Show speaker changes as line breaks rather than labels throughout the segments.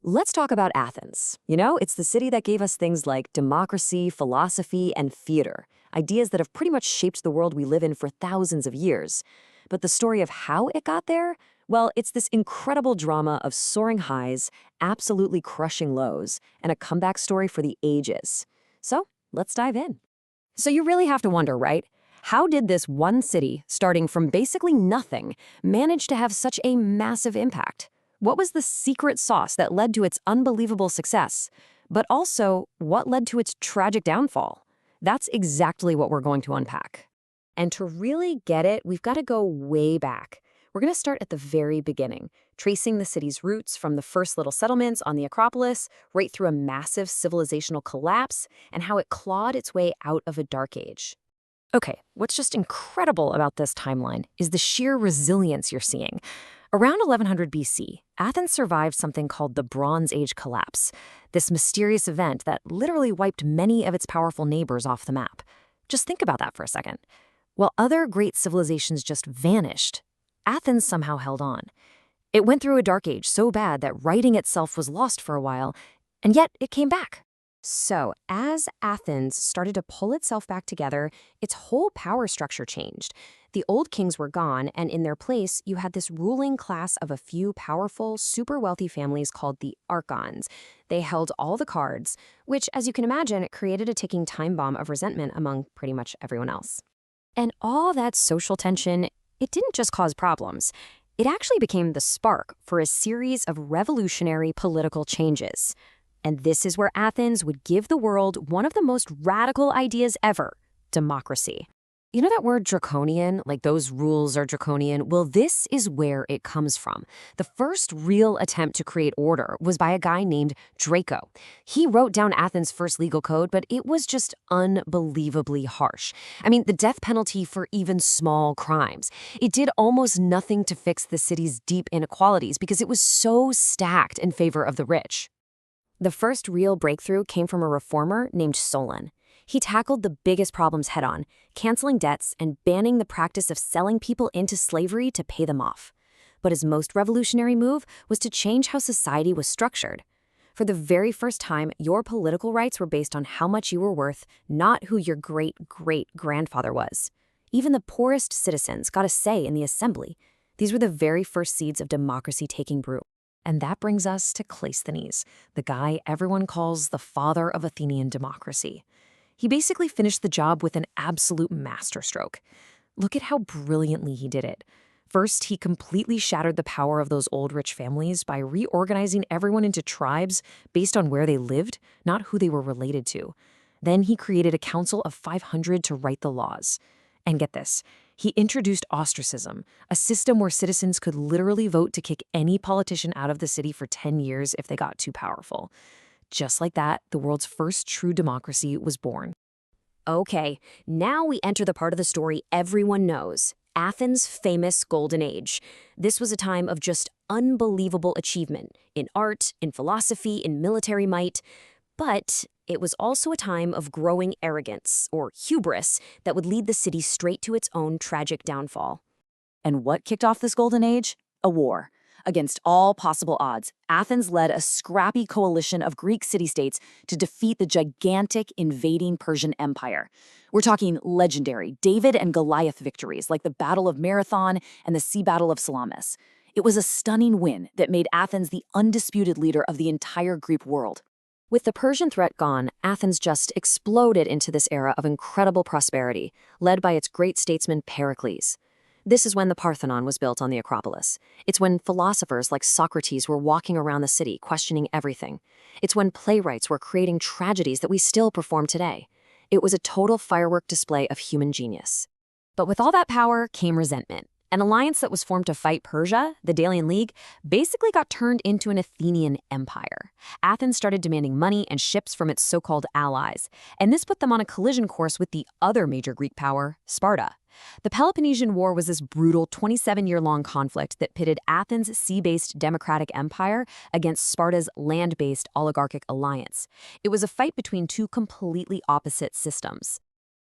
Let's talk about Athens. It's the city that gave us things like democracy, philosophy, and theater, ideas that have pretty much shaped the world we live in for thousands of years. But the story of how it got there? Well, it's this incredible drama of soaring highs, absolutely crushing lows, and a comeback story for the ages. So, let's dive in. So you really have to wonder, right? How did this one city, starting from basically nothing, manage to have such a massive impact? What was the secret sauce that led to its unbelievable success? But also, what led to its tragic downfall? That's exactly what we're going to unpack. And to really get it, we've got to go way back. We're going to start at the very beginning, tracing the city's roots from the first little settlements on the Acropolis, right through a massive civilizational collapse, and how it clawed its way out of a dark age. Okay, what's just incredible about this timeline is the sheer resilience you're seeing. Around 1100 BC, Athens survived something called the Bronze Age collapse, this mysterious event that literally wiped many of its powerful neighbors off the map. Just think about that for a second. While other great civilizations just vanished, Athens somehow held on. It went through a dark age so bad that writing itself was lost for a while, and yet it came back. So, as Athens started to pull itself back together, its whole power structure changed. The old kings were gone, and in their place, you had this ruling class of a few powerful, super wealthy families called the archons. They held all the cards, which, as you can imagine, created a ticking time bomb of resentment among pretty much everyone else. And all that social tension, it didn't just cause problems. It actually became the spark for a series of revolutionary political changes. And this is where Athens would give the world one of the most radical ideas ever: democracy. You know that word draconian, like those rules are draconian? Well, this is where it comes from. The first real attempt to create order was by a guy named Draco. He wrote down Athens' first legal code, but it was just unbelievably harsh. I mean, the death penalty for even small crimes. It did almost nothing to fix the city's deep inequalities because it was so stacked in favor of the rich. The first real breakthrough came from a reformer named Solon. He tackled the biggest problems head-on, canceling debts and banning the practice of selling people into slavery to pay them off. But his most revolutionary move was to change how society was structured. For the very first time, your political rights were based on how much you were worth, not who your great-great-grandfather was. Even the poorest citizens got a say in the assembly. These were the very first seeds of democracy taking root. And that brings us to Cleisthenes, the guy everyone calls the father of Athenian democracy. He basically finished the job with an absolute masterstroke. Look at how brilliantly he did it. First, he completely shattered the power of those old rich families by reorganizing everyone into tribes based on where they lived, not who they were related to. Then he created a council of 500 to write the laws. And get this, he introduced ostracism, a system where citizens could literally vote to kick any politician out of the city for 10 years if they got too powerful. Just like that, the world's first true democracy was born. Okay, now we enter the part of the story everyone knows: Athens' famous Golden Age. This was a time of just unbelievable achievement in art, in philosophy, in military might. But it was also a time of growing arrogance, or hubris, that would lead the city straight to its own tragic downfall. And what kicked off this golden age? A war. Against all possible odds, Athens led a scrappy coalition of Greek city-states to defeat the gigantic invading Persian Empire. We're talking legendary David and Goliath victories like the Battle of Marathon and the Sea Battle of Salamis. It was a stunning win that made Athens the undisputed leader of the entire Greek world. With the Persian threat gone, Athens just exploded into this era of incredible prosperity, led by its great statesman Pericles. This is when the Parthenon was built on the Acropolis. It's when philosophers like Socrates were walking around the city, questioning everything. It's when playwrights were creating tragedies that we still perform today. It was a total firework display of human genius. But with all that power came resentment. An alliance that was formed to fight Persia, the Delian League, basically got turned into an Athenian empire. Athens started demanding money and ships from its so-called allies, and this put them on a collision course with the other major Greek power, Sparta. The Peloponnesian War was this brutal 27-year-long conflict that pitted Athens' sea-based democratic empire against Sparta's land-based oligarchic alliance. It was a fight between two completely opposite systems.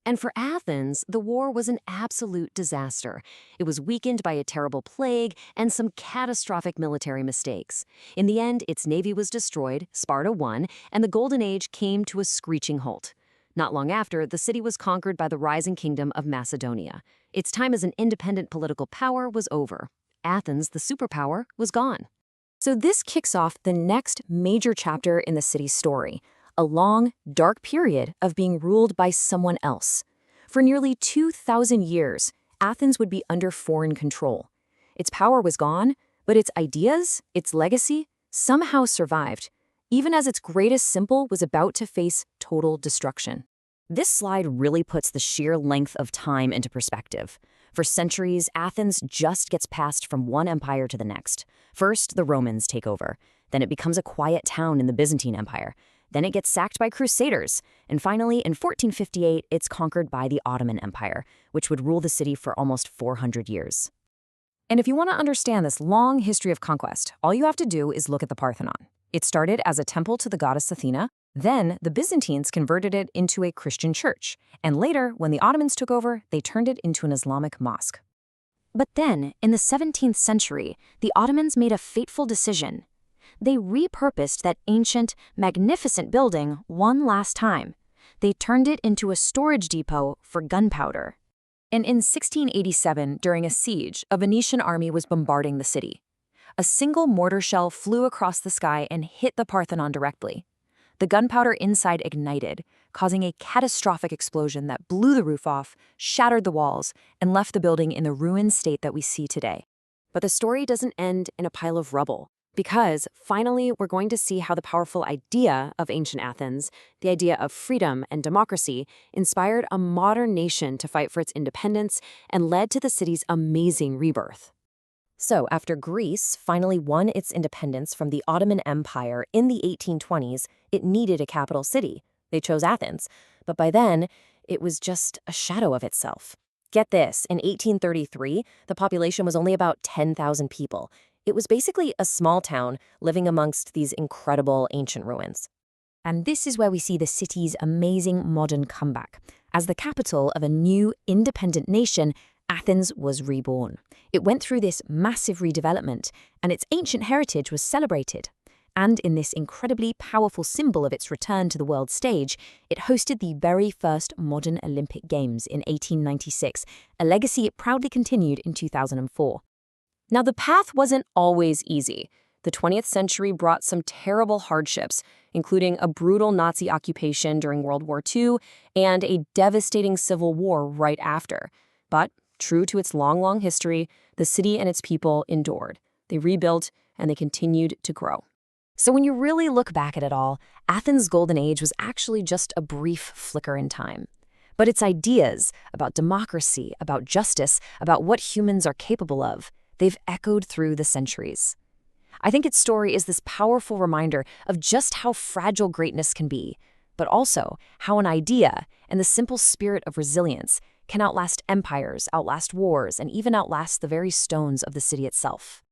And for Athens, the war was an absolute disaster. It was weakened by a terrible plague and some catastrophic military mistakes. In the end, its navy was destroyed, Sparta won, and the Golden Age came to a screeching halt. Not long after, the city was conquered by the rising kingdom of Macedonia. Its time as an independent political power was over. Athens, the superpower, was gone. So this kicks off the next major chapter in the city's story, a long, dark period of being ruled by someone else. For nearly 2,000 years, Athens would be under foreign control. Its power was gone, but its ideas, its legacy, somehow survived, even as its greatest symbol was about to face total destruction. This slide really puts the sheer length of time into perspective. For centuries, Athens just gets passed from one empire to the next. First, the Romans take over. Then it becomes a quiet town in the Byzantine Empire. Then it gets sacked by crusaders. And finally, in 1458, it's conquered by the Ottoman Empire, which would rule the city for almost 400 years. And if you want to understand this long history of conquest, all you have to do is look at the Parthenon. It started as a temple to the goddess Athena. Then the Byzantines converted it into a Christian church. And later, when the Ottomans took over, they turned it into an Islamic mosque. But then, in the 17th century, the Ottomans made a fateful decision. They repurposed that ancient, magnificent building one last time. They turned it into a storage depot for gunpowder. And in 1687, during a siege, a Venetian army was bombarding the city. A single mortar shell flew across the sky and hit the Parthenon directly. The gunpowder inside ignited, causing a catastrophic explosion that blew the roof off, shattered the walls, and left the building in the ruined state that we see today. But the story doesn't end in a pile of rubble. Because, finally, we're going to see how the powerful idea of ancient Athens, the idea of freedom and democracy, inspired a modern nation to fight for its independence and led to the city's amazing rebirth. So, after Greece finally won its independence from the Ottoman Empire in the 1820s, it needed a capital city. They chose Athens, but by then, it was just a shadow of itself. Get this, in 1833, the population was only about 10,000 people. It was basically a small town living amongst these incredible ancient ruins. And this is where we see the city's amazing modern comeback. As the capital of a new, independent nation, Athens was reborn. It went through this massive redevelopment, and its ancient heritage was celebrated. And in this incredibly powerful symbol of its return to the world stage, it hosted the very first modern Olympic Games in 1896, a legacy it proudly continued in 2004. Now, the path wasn't always easy. The 20th century brought some terrible hardships, including a brutal Nazi occupation during World War II and a devastating civil war right after. But, true to its long history, the city and its people endured. They rebuilt, and they continued to grow. So when you really look back at it all, Athens' golden age was actually just a brief flicker in time. But its ideas about democracy, about justice, about what humans are capable of, they've echoed through the centuries. I think its story is this powerful reminder of just how fragile greatness can be, but also how an idea and the simple spirit of resilience can outlast empires, outlast wars, and even outlast the very stones of the city itself.